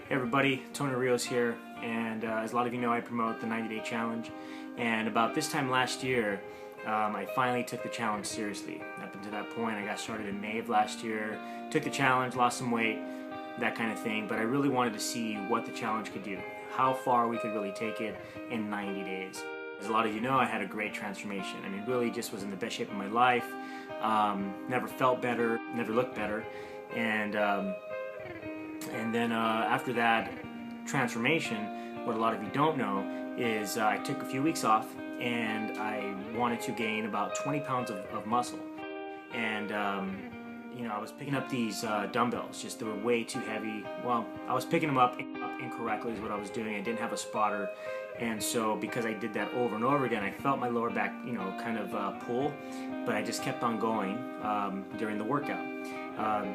Hey everybody, Tony Rios here, and as a lot of you know, I promote the 90-day challenge. And about this time last year, I finally took the challenge seriously. Up until that point, I got started in May of last year, took the challenge, lost some weight, that kind of thing. But I really wanted to see what the challenge could do, how far we could really take it in 90 days. As a lot of you know, I had a great transformation. I mean, really just was in the best shape of my life, never felt better, never looked better, and then after that transformation, what a lot of you don't know is I took a few weeks off and I wanted to gain about 20 pounds of muscle. And you know, I was picking up these dumbbells, just they were way too heavy. Well, I was picking them up incorrectly is what I was doing. I didn't have a spotter, and so because I did that over and over again, I felt my lower back, you know, kind of pull, but I just kept on going during the workout.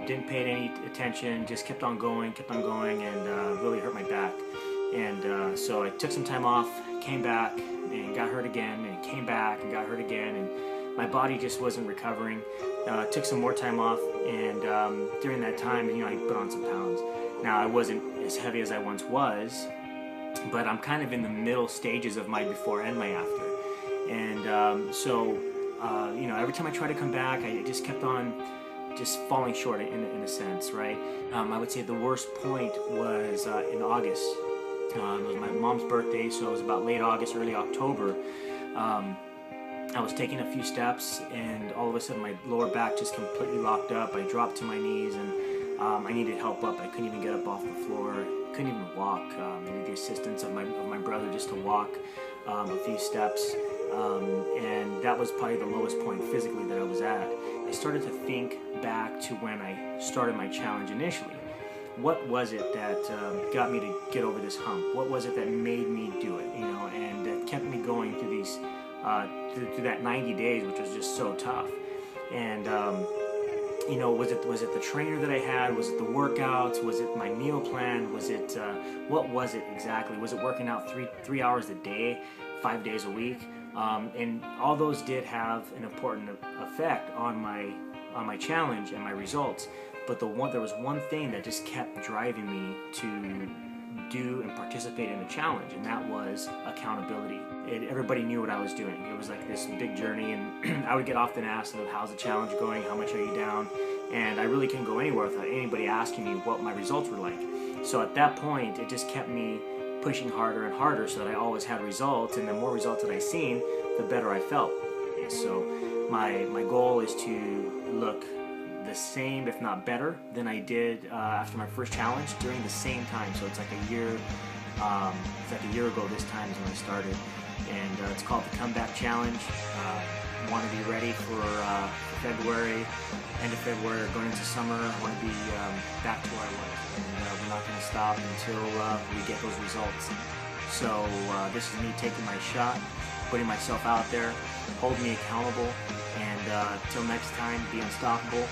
Didn't pay any attention, just kept on going, and really hurt my back. And so I took some time off, came back, and got hurt again, and came back and got hurt again, and my body just wasn't recovering. Took some more time off, and during that time, you know, I put on some pounds. Now, I wasn't as heavy as I once was, but I'm kind of in the middle stages of my before and my after. And so, you know, every time I tried to come back, I just kept on just falling short in a sense, right? I would say the worst point was in August. It was my mom's birthday, so it was about late August, early October. I was taking a few steps, and all of a sudden my lower back just completely locked up. I dropped to my knees, and I needed help up. I couldn't even get up off the floor, couldn't even walk. I needed the assistance of my brother just to walk a few steps. And that was probably the lowest point physically that I was at. I started to think back to when I started my challenge initially. What was it that got me to get over this hump? What was it that made me do it? You know, and that kept me going through these, through that 90 days, which was just so tough. And you know, was it the trainer that I had? Was it the workouts? Was it my meal plan? Was it what was it exactly? Was it working out three hours a day, 5 days a week? And all those did have an important effect on my challenge and my results. But there was one thing that just kept driving me to do and participate in the challenge, and that was accountability. Everybody knew what I was doing. It was like this big journey, and I would get often asked, how's the challenge going? How much are you down? And I really couldn't go anywhere without anybody asking me what my results were like. So at that point, it just kept me pushing harder and harder so that I always had results, and the more results that I seen, the better I felt. And so my goal is to look the same, if not better, than I did after my first challenge during the same time. So it's like a year. It's like a year ago. This time is when I started, and it's called the Comeback Challenge. Want to be ready for February, end of February, going into summer. I want to be back to where I was, and we're not going to stop until we get those results. So this is me taking my shot, putting myself out there, holding me accountable, and till next time, be unstoppable,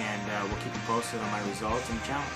and we'll keep you posted on my results and challenge.